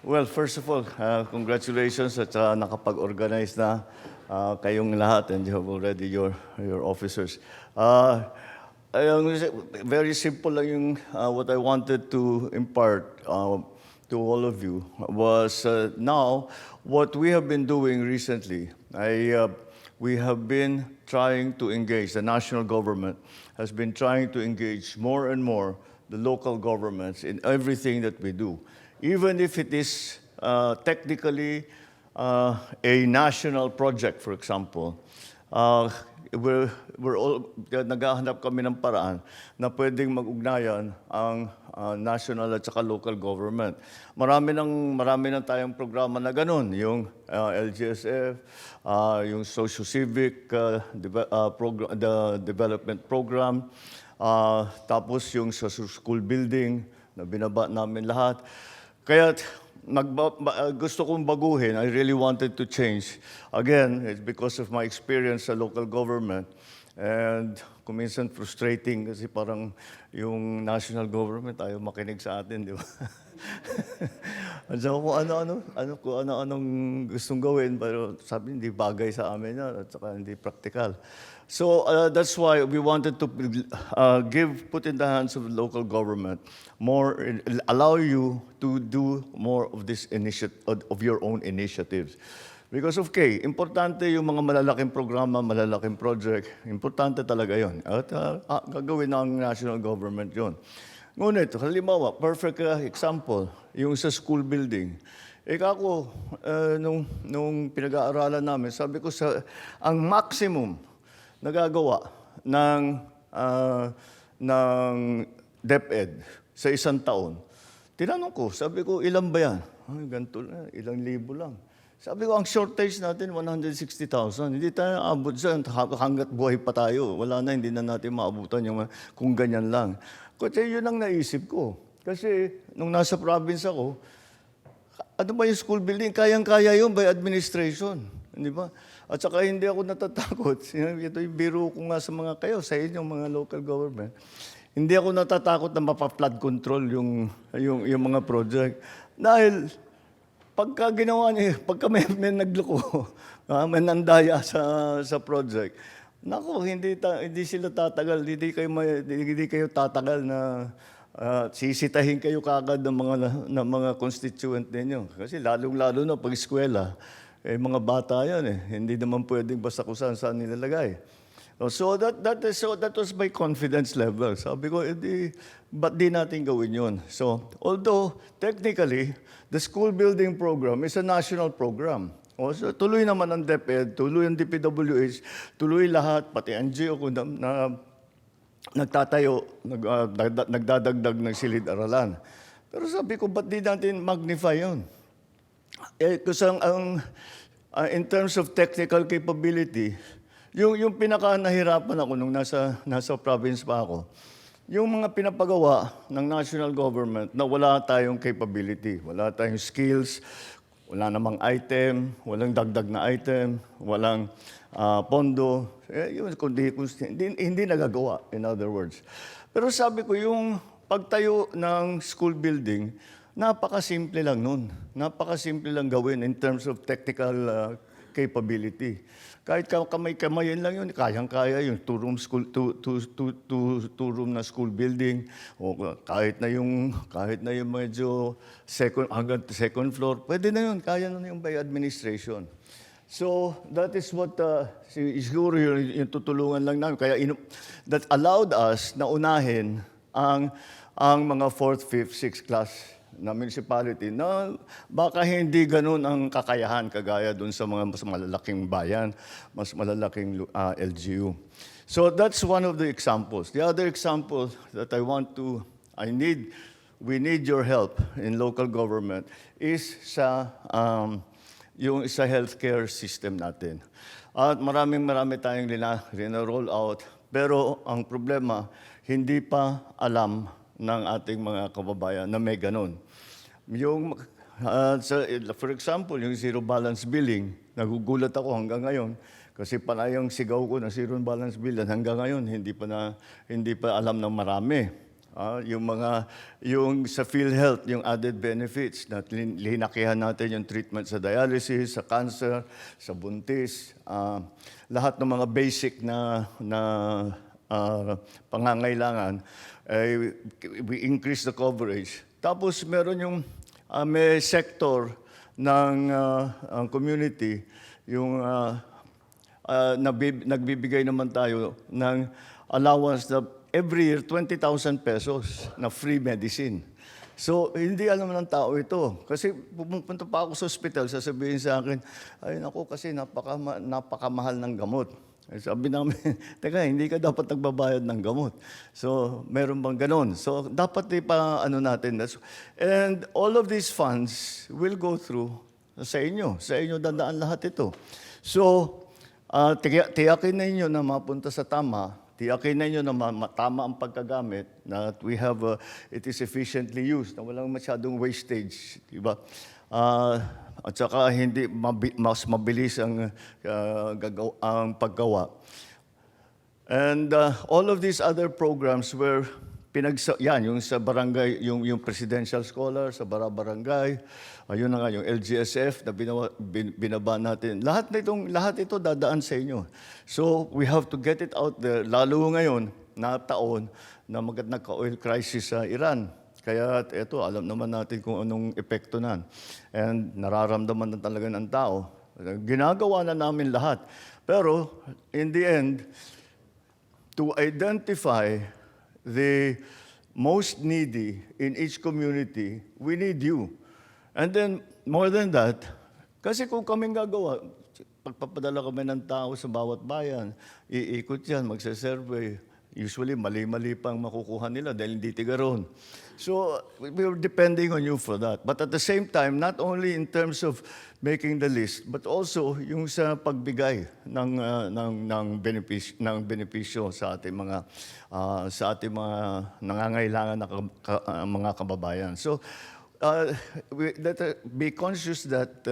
Well, first of all, congratulations at nakapag-organize na kayong lahat and you have already your officers. Very simple lang yung what I wanted to impart to all of you was now what we have been doing recently. We have been trying to engage, the national government has been trying to engage more and more the local governments in everything that we do. Even if it is technically a national project, for example, we're all, naghahanap kami ng paraan na pwedeng mag-ugnayan ang national at saka local government. Marami nang tayong programa na ganun, yung LGSF, yung socio-civic the development program, tapos yung sa school building na binaba namin lahat. Kaya gusto kong baguhin, I really wanted to change. Again, it's because of my experience sa local government. And kung minsan frustrating kasi parang yung national government ayaw makinig sa atin, di ba? At saka kung ano-anong gustong gawin, pero sabi hindi bagay sa amin yan, at saka hindi practical. So that's why we wanted to put in the hands of the local government more, allow you to do more of this of your own initiatives. Because importante yung mga malalaking programa, malalaking project, importante talaga yon. At gagawin ng national government yon. Ngunit, halimbawa, perfect example, yung sa school building. Ako, nung pinag-aaralan namin, sabi ko ang maximum nagagawa ng DepEd sa isang taon. Tinanong ko, sabi ko, ilan ba yan? Ganito lang, ilang libo lang. Sabi ko, ang shortage natin, 160,000. Hindi tayo aabot dyan hanggat buhay pa tayo. Wala na, hindi na natin maabutan yung kung ganyan lang. Kasi yun ang naisip ko. Kasi nung nasa province ako, ano ba yung school building? Kayang-kaya yun by administration. Di ba? At saka hindi ako natatakot. Ito yung biro ko nga sa mga kayo, sa inyong mga local government. Hindi ako natatakot na mapa-flood control yung mga project. Dahil pagka ginawa niya, pagka may nagloko, may nandaya sa project, naku, hindi sila tatagal, hindi kayo tatagal na sisitahin kayo kagad ng mga constituent ninyo. Kasi lalong-lalo na pag eskwela, mga bata yan hindi naman pwedeng basta kung saan nilalagay. So that was my confidence level. Sabi ko, ba't di natin gawin yun? So although technically, the school building program is a national program. So tuloy naman ang DepEd, tuloy ang DPWH, tuloy lahat, pati ang NGO ko na nagtatayo, nagdadagdag ng silid-aralan. Pero sabi ko, ba't di natin magnify yun? Kasi in terms of technical capability, yung pinaka-nahirapan ako nung nasa province pa ako, yung mga pinapagawa ng national government na wala tayong capability, wala tayong skills, wala namang item, walang dagdag na item, walang pondo, hindi nagagawa, in other words. Pero sabi ko, yung pagtayo ng school building, napakasimple lang nun. Napakasimple lang gawin in terms of technical capability. Kahit kamay-kamayin lang yun, kayang-kaya yung two-room na school building, o kahit na yung medyo hanggang second floor, pwede na yun, kaya na yung by administration. So that is what siguro yung tutulungan lang namin. Kaya that allowed us na unahin ang mga 4th, 5th, 6th class na municipality na baka hindi ganun ang kakayahan kagaya doon sa mga mas malalaking bayan, mas malalaking LGU. So that's one of the examples. The other example that we need your help in local government is yung sa healthcare system natin. At marami tayong roll out, pero ang problema, hindi pa alam ng ating mga kababayan na may ganun. For example, yung zero balance billing, nagugulat ako hanggang ngayon kasi panayang sigaw ko na zero balance billing hanggang ngayon hindi pa alam ng marami. yung sa PhilHealth, yung added benefits na linakihan natin yung treatment sa dialysis, sa cancer, sa buntis, lahat ng mga basic na pangangailangan, we increase the coverage. Tapos meron yung may sector ng ang community, yung nagbibigay naman tayo ng allowance na every year 20,000 pesos na free medicine. So, hindi alam ng tao ito. Kasi pupunta pa ako sa hospital, sasabihin sa akin, ay naku, kasi napakamahal ng gamot. Sabi namin, teka, hindi ka dapat nagbabayad ng gamot. So, meron bang ganon? So, dapat ano natin. And all of these funds will go through sa inyo. Sa inyo dadaan lahat ito. So, tiyakin na inyo na mapunta sa tama. Tiyakin na inyo na tama ang pagkagamit, na we have, it is efficiently used, na walang masyadong wastage. Diba? At saka hindi mas mabilis ang paggawa. And all of these other programs were yung sa barangay, yung presidential scholar sa barangay, ayun na nga yung LGSF na binaba natin. Lahat ito dadaan sa inyo. So we have to get it out there, lalo ngayon na taon na nagka-oil crisis sa Iran. Kaya ito, alam naman natin kung anong epekto nan. And nararamdaman na talaga ng tao. Ginagawa na namin lahat. Pero in the end, to identify the most needy in each community, we need you. And then, more than that, kasi kung kaming gagawa, pagpapadala kami ng tao sa bawat bayan, iikot yan, magsasurvey. Usually, mali-mali pang makukuha nila dahil hindi tiga roon. So, we're depending on you for that. But at the same time, not only in terms of making the list, but also yung sa pagbigay ng benepisyo sa ating mga nangangailangan na mga kababayan. So, be conscious that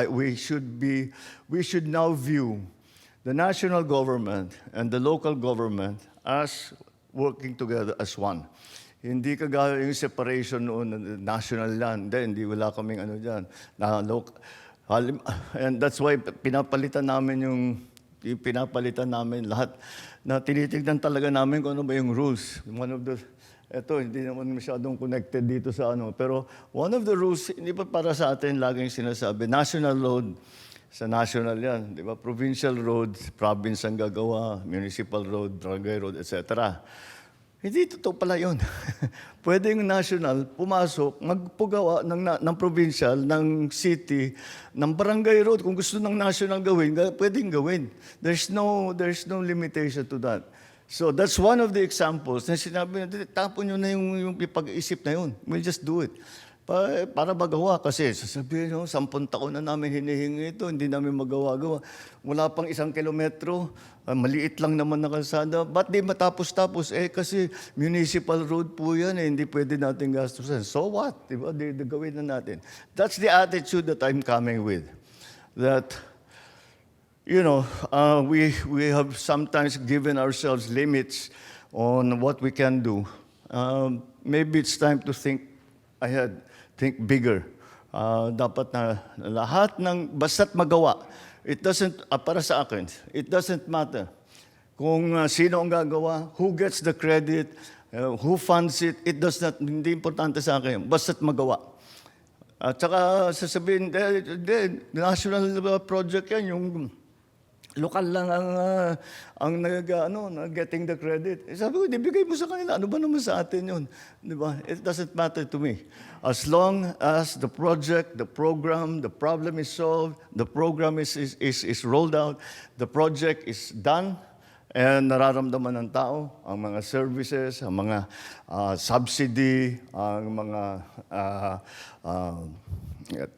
we should now view the national government and the local government as working together as one. Hindi kagaya yung separation noon, national land, hindi wala kaming ano dyan. And that's why pinapalitan namin lahat, na tinitignan talaga namin kung ano ba yung rules. Hindi naman masyadong connected dito sa pero one of the rules, hindi pa para sa atin laging sinasabi, national road, sa national yan, di ba? Provincial road, province ang gagawa, municipal road, barangay road, etc. Hindi totoo pala yun. Pwede yung national pumasok, magpagawa ng provincial, ng city, ng barangay road. Kung gusto ng national gawin, pwedeng gawin. There's no limitation to that. So that's one of the examples na sinabi na, tapon nyo na yung pag-iisip na yun. We'll just do it. Para magawa kasi sasabihin, 10 taon na namin hinihingi ito, hindi namin magawa-gawa. Wala pang 1 kilometro, maliit lang naman na kalsada. Ba't di matapos-tapos? Kasi municipal road po yan, hindi pwede natin gastusin. So what? Diba? Gawin na natin. That's the attitude that I'm coming with. That, we have sometimes given ourselves limits on what we can do. Maybe it's time to think ahead. Think bigger. Dapat na lahat basta't magawa. It doesn't, para sa akin, it doesn't matter kung sino ang gagawa, who gets the credit, who funds it, hindi importante sa akin. Basta't magawa. At saka sasabihin, national project yan, yung lokal lang ang getting the credit. Sabi ko, bigay mo sa kanila. Ano ba naman sa atin yun? Di ba? It doesn't matter to me. As long as the project, the program, the problem is solved, the program is rolled out, the project is done, and nararamdaman ng tao, ang mga services, ang mga subsidy, ang mga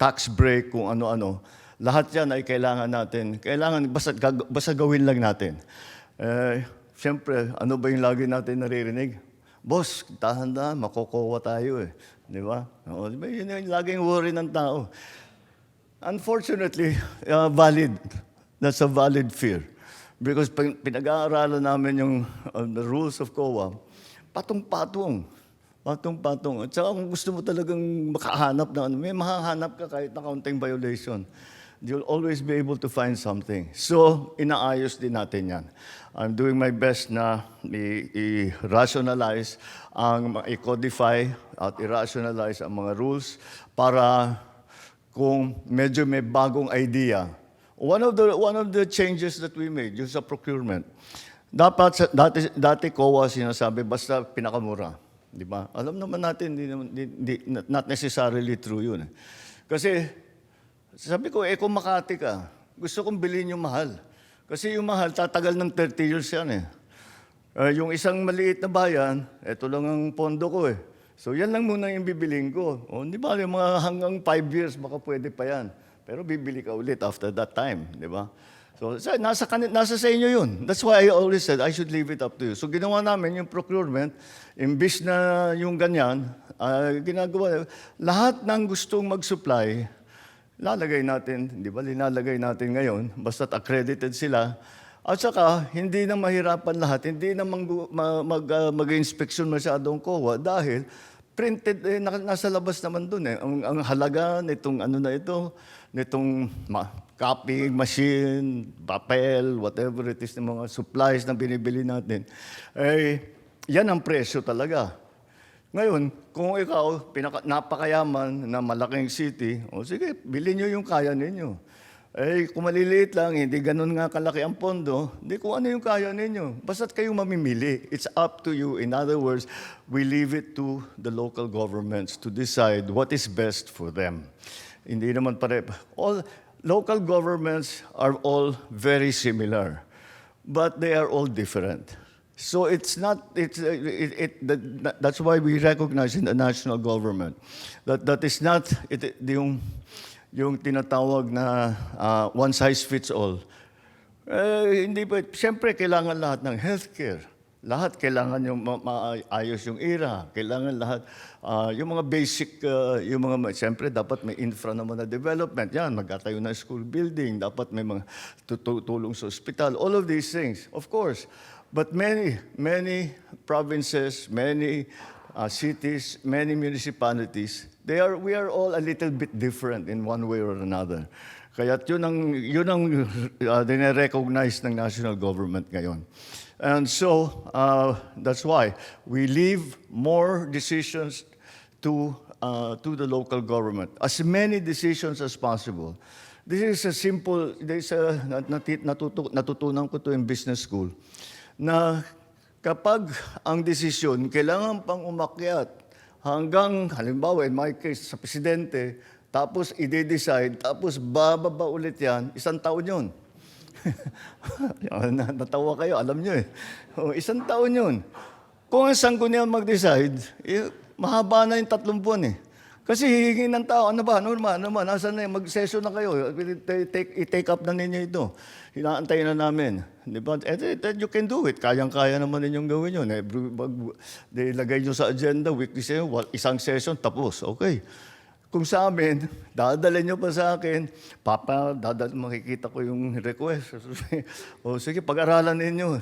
tax break, kung ano-ano, lahat yan ay kailangan natin. Basta gawin lang natin. Siyempre, ano ba yung lagi natin naririnig? Boss, dahan-dahan, makukuha tayo eh. Di ba? Yun yung laging worry ng tao. Unfortunately, valid. That's a valid fear. Because pinag-aaralan namin yung the rules of COA, patong-patong. Patong-patong. At saka kung gusto mo talagang makahanap ng ano, may mahahanap ka kahit na kaunting violation. You'll always be able to find something. So, inaayos din natin yan. I'm doing my best na i-rationalize, i-codify at i-rationalize ang mga rules para kung medyo may bagong idea. One of the changes that we made, yung sa procurement, dati COA sinasabi, basta pinakamura. Di ba? Alam naman natin, not necessarily true yun. Kasi, sabi ko, kung Makati ka, gusto kong bilhin yung mahal. Kasi yung mahal, tatagal ng 30 years yan eh. Yung isang maliit na bayan, ito lang ang pondo ko eh. So yan lang muna yung bibilhin ko. O, di ba, yung mga hanggang 5 years, baka pwede pa yan. Pero bibili ka ulit after that time, di ba? So nasa sa inyo yun. That's why I always said, I should leave it up to you. So ginawa namin yung procurement, imbis na yung ganyan, ginagawa, lahat ng gustong mag-supply, lalagay natin, di ba, linalagay natin ngayon, basta't accredited sila. At saka, hindi na mahirapan lahat, hindi na mag-inspeksyon masyadong COA dahil printed, nasa labas naman dun eh. Ang halaga nitong ano na ito, nitong copying machine, papel, whatever it is, ng mga supplies na binibili natin, yan ang presyo talaga. Ngayon, kung ikaw, napakayaman na malaking city, o sige, bilhin nyo yung kaya ninyo. Kung maliliit lang, hindi ganun nga kalaki ang pondo, hindi kung ano yung kaya ninyo. Basta't kayo mamimili. It's up to you. In other words, we leave it to the local governments to decide what is best for them. Hindi naman all local governments are all very similar, but they are all different. So it's not, that's why we recognize in the national government that is not yung tinatawag na one size fits all. Hindi pa, siyempre kailangan lahat ng healthcare. Lahat kailangan yung maayos yung IRA. Kailangan lahat, yung mga basic, siyempre dapat may infra naman na development. Yan, magkatayo na school building. Dapat may mga tulong sa ospital. All of these things, of course. But many provinces, many cities, many municipalities, we are all a little bit different in one way or another. Kaya yun ang dine-recognize ng national government ngayon. And so, that's why we leave more decisions to the local government. As many decisions as possible. This is a simple, natutunan ko to in business school, na kapag ang desisyon kailangan pang umakyat hanggang, halimbawa, in my case, sa presidente, tapos i-decide, tapos bababa ulit yan, 1 taon yun. Natawa kayo, alam nyo eh. 1 taon yun. Kung ang sanggunian mag-decide, mahaba na yung 3 buwan eh. Kasi hihingin ng tao, ano ba, nasan na mag-session na kayo, i-take up na ninyo ito. Hinaantayin na namin. Di ba? You can do it. Kayang-kaya naman ninyong gawin yun. Ilagay nyo sa agenda, weekly session, 1 session, tapos. Okay. Kung sa amin, dadalhin nyo pa sa akin, makikita ko yung request. O sige, pag-aralan ninyo.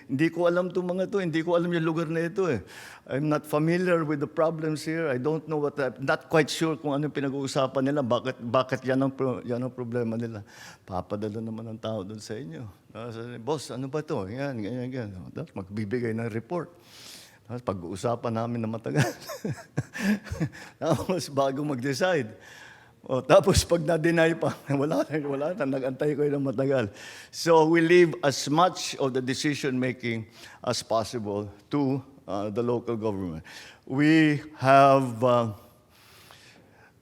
Hindi ko alam itong mga to, hindi ko alam yung lugar na ito eh. I'm not familiar with the problems here. I don't know not quite sure kung ano pinag-uusapan nila, bakit yan ang problema nila. Papadala naman ng tao doon sa inyo. Boss, ano ba to? Yan. Magbibigay ng report. Pag-uusapan namin na matagal. Tapos bago mag-decide. Tapos pag na-deny pa, wala na, nag-antay ko ng matagal. So we leave as much of the decision-making as possible to the local government. We have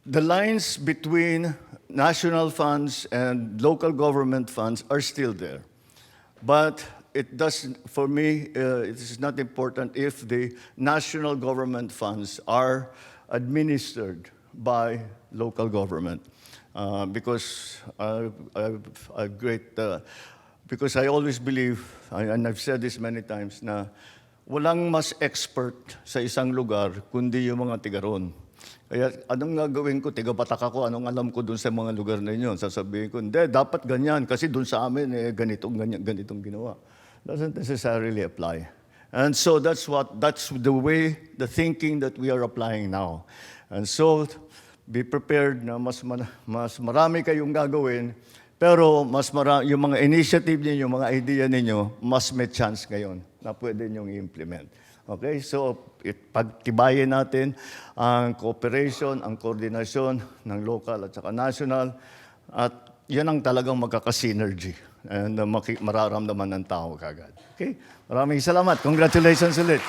the lines between national funds and local government funds are still there. But for me, it is not important if the national government funds are administered by local government. Because I always believe, and I've said this many times, na walang mas expert sa isang lugar kundi yung mga tigaron. Kaya anong gagawin ko? Tiga-Batak ako, anong alam ko dun sa mga lugar na yun? Sasabihin ko, hindi, dapat ganyan, kasi dun sa amin, ganitong ginawa. Doesn't necessarily apply. And so that's the way, the thinking that we are applying now. And so, be prepared na mas marami kayong gagawin, pero yung mga initiative ninyo, mga idea ninyo, mas may chance ngayon na pwede nyong i-implement. Okay? So, pagtibayin natin ang cooperation, ang koordinasyon ng local at saka national, at yan ang talagang magkaka-synergy and mararamdaman ng tao kagad. Okay? Maraming salamat. Congratulations ulit.